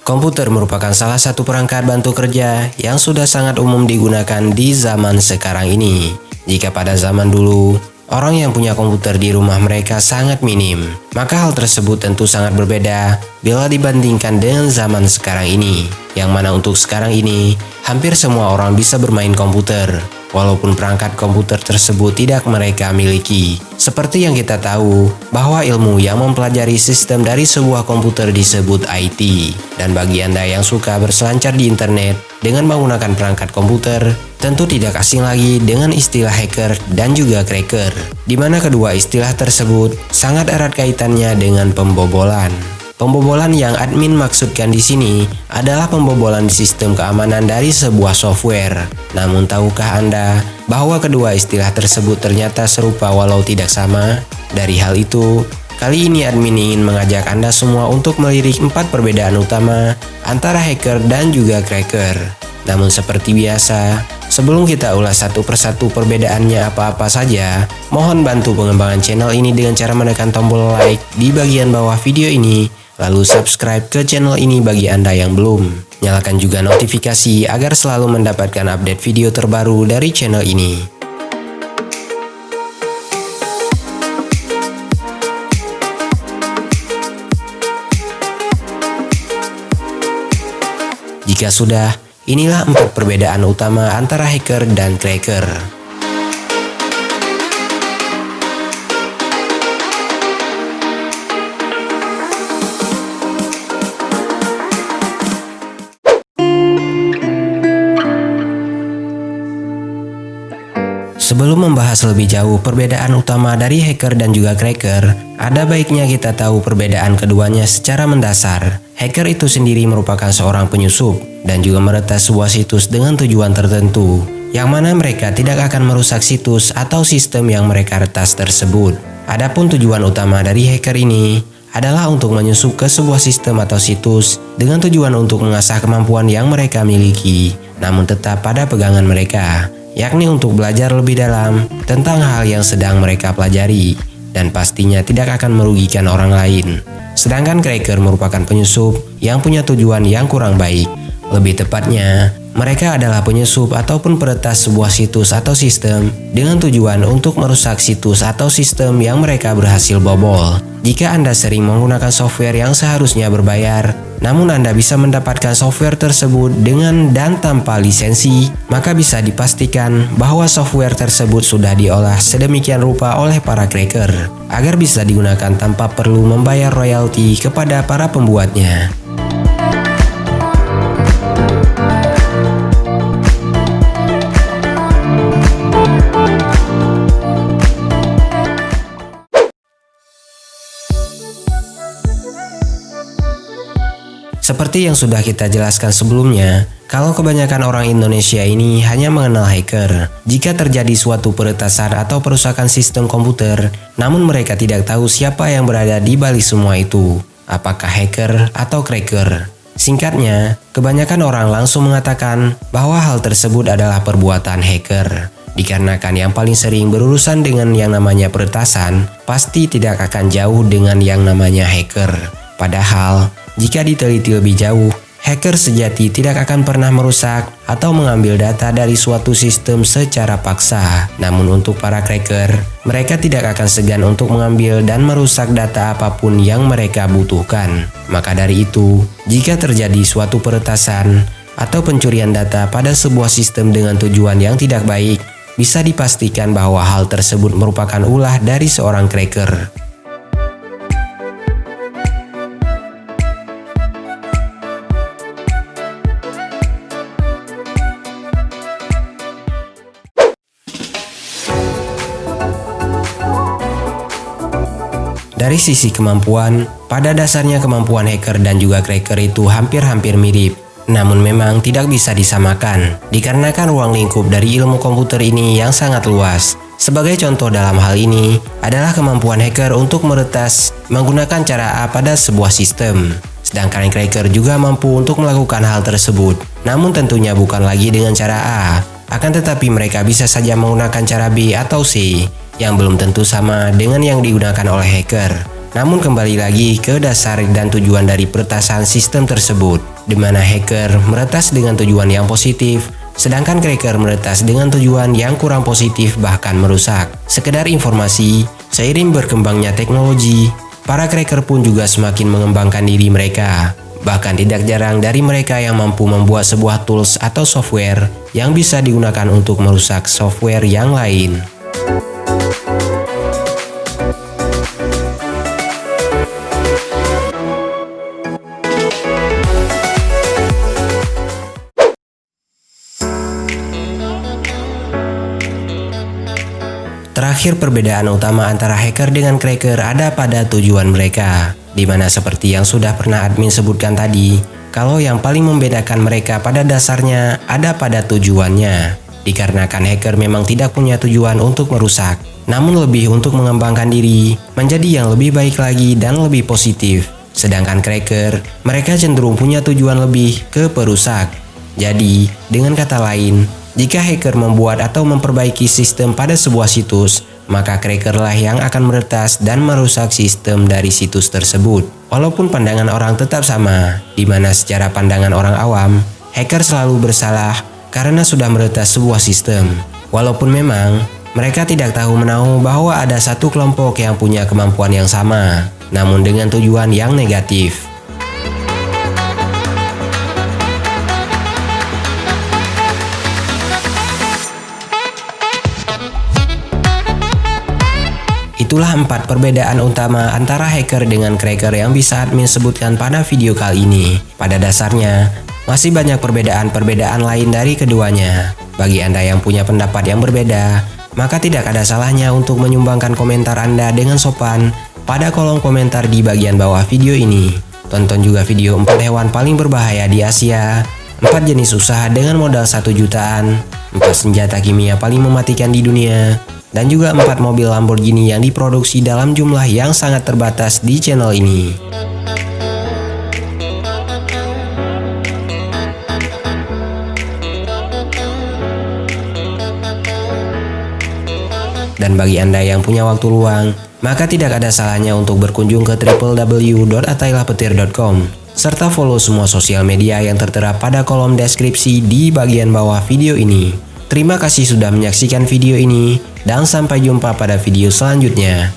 Komputer merupakan salah satu perangkat bantu kerja yang sudah sangat umum digunakan di zaman sekarang ini. Jika pada zaman dulu, orang yang punya komputer di rumah mereka sangat minim, maka hal tersebut tentu sangat berbeda bila dibandingkan dengan zaman sekarang ini. Yang mana untuk sekarang ini, hampir semua orang bisa bermain komputer, walaupun perangkat komputer tersebut tidak mereka miliki. Seperti yang kita tahu, bahwa ilmu yang mempelajari sistem dari sebuah komputer disebut IT. Dan bagi Anda yang suka berselancar di internet dengan menggunakan perangkat komputer, tentu tidak asing lagi dengan istilah hacker dan juga cracker, di mana kedua istilah tersebut sangat erat kaitannya dengan pembobolan. Pembobolan yang admin maksudkan di sini adalah pembobolan sistem keamanan dari sebuah software. Namun tahukah Anda bahwa kedua istilah tersebut ternyata serupa walau tidak sama? Dari hal itu, kali ini admin ingin mengajak Anda semua untuk melirik 4 perbedaan utama antara hacker dan juga cracker. Namun seperti biasa, sebelum kita ulas satu persatu perbedaannya apa-apa saja, mohon bantu pengembangan channel ini dengan cara menekan tombol like di bagian bawah video ini. Lalu subscribe ke channel ini bagi Anda yang belum. Nyalakan juga notifikasi agar selalu mendapatkan update video terbaru dari channel ini. Jika sudah, inilah 4 perbedaan utama antara hacker dan cracker. Sebelum membahas lebih jauh perbedaan utama dari hacker dan juga cracker, ada baiknya kita tahu perbedaan keduanya secara mendasar. Hacker itu sendiri merupakan seorang penyusup dan juga meretas sebuah situs dengan tujuan tertentu, yang mana mereka tidak akan merusak situs atau sistem yang mereka retas tersebut. Adapun tujuan utama dari hacker ini adalah untuk menyusup ke sebuah sistem atau situs dengan tujuan untuk mengasah kemampuan yang mereka miliki, namun tetap pada pegangan mereka, yakni untuk belajar lebih dalam tentang hal yang sedang mereka pelajari dan pastinya tidak akan merugikan orang lain. Sedangkan cracker merupakan penyusup yang punya tujuan yang kurang baik. Lebih tepatnya, mereka adalah penyusup ataupun peretas sebuah situs atau sistem dengan tujuan untuk merusak situs atau sistem yang mereka berhasil bobol. Jika Anda sering menggunakan software yang seharusnya berbayar, namun Anda bisa mendapatkan software tersebut dengan dan tanpa lisensi, maka bisa dipastikan bahwa software tersebut sudah diolah sedemikian rupa oleh para cracker agar bisa digunakan tanpa perlu membayar royalti kepada para pembuatnya. Seperti yang sudah kita jelaskan sebelumnya, kalau kebanyakan orang Indonesia ini hanya mengenal hacker jika terjadi suatu peretasan atau perusakan sistem komputer, namun mereka tidak tahu siapa yang berada di balik semua itu, apakah hacker atau cracker. Singkatnya, kebanyakan orang langsung mengatakan bahwa hal tersebut adalah perbuatan hacker. Dikarenakan yang paling sering berurusan dengan yang namanya peretasan, pasti tidak akan jauh dengan yang namanya hacker. Padahal, jika diteliti lebih jauh, hacker sejati tidak akan pernah merusak atau mengambil data dari suatu sistem secara paksa. Namun untuk para cracker, mereka tidak akan segan untuk mengambil dan merusak data apapun yang mereka butuhkan. Maka dari itu, jika terjadi suatu peretasan atau pencurian data pada sebuah sistem dengan tujuan yang tidak baik, bisa dipastikan bahwa hal tersebut merupakan ulah dari seorang cracker. Dari sisi kemampuan, pada dasarnya kemampuan hacker dan juga cracker itu hampir-hampir mirip. Namun memang tidak bisa disamakan, dikarenakan ruang lingkup dari ilmu komputer ini yang sangat luas. Sebagai contoh dalam hal ini, adalah kemampuan hacker untuk meretas menggunakan cara A pada sebuah sistem. Sedangkan cracker juga mampu untuk melakukan hal tersebut, namun tentunya bukan lagi dengan cara A. Akan tetapi mereka bisa saja menggunakan cara B atau C, yang belum tentu sama dengan yang digunakan oleh hacker. Namun kembali lagi ke dasar dan tujuan dari peretasan sistem tersebut. di mana hacker meretas dengan tujuan yang positif, sedangkan cracker meretas dengan tujuan yang kurang positif bahkan merusak. Sekedar informasi, seiring berkembangnya teknologi, para cracker pun juga semakin mengembangkan diri mereka. Bahkan tidak jarang dari mereka yang mampu membuat sebuah tools atau software yang bisa digunakan untuk merusak software yang lain. Terakhir, perbedaan utama antara hacker dengan cracker ada pada tujuan mereka, di mana seperti yang sudah pernah admin sebutkan tadi, kalau yang paling membedakan mereka pada dasarnya ada pada tujuannya. Dikarenakan hacker memang tidak punya tujuan untuk merusak, namun lebih untuk mengembangkan diri menjadi yang lebih baik lagi dan lebih positif. Sedangkan cracker, mereka cenderung punya tujuan lebih ke perusak. Jadi, dengan kata lain, jika hacker membuat atau memperbaiki sistem pada sebuah situs, maka crackerlah yang akan meretas dan merusak sistem dari situs tersebut. Walaupun pandangan orang tetap sama, di mana secara pandangan orang awam, hacker selalu bersalah karena sudah meretas sebuah sistem. Walaupun memang mereka tidak tahu menahu bahwa ada satu kelompok yang punya kemampuan yang sama, namun dengan tujuan yang negatif. Itulah 4 perbedaan utama antara hacker dengan cracker yang bisa admin sebutkan pada video kali ini. Pada dasarnya, masih banyak perbedaan-perbedaan lain dari keduanya. Bagi Anda yang punya pendapat yang berbeda, maka tidak ada salahnya untuk menyumbangkan komentar Anda dengan sopan pada kolom komentar di bagian bawah video ini. Tonton juga video 4 hewan paling berbahaya di Asia, 4 jenis usaha dengan modal 1 jutaan, 4 senjata kimia paling mematikan di dunia, dan juga 4 mobil Lamborghini yang diproduksi dalam jumlah yang sangat terbatas di channel ini. Dan bagi Anda yang punya waktu luang, maka tidak ada salahnya untuk berkunjung ke www.atailahpetir.com serta follow semua sosial media yang tertera pada kolom deskripsi di bagian bawah video ini. Terima kasih sudah menyaksikan video ini, dan sampai jumpa pada video selanjutnya.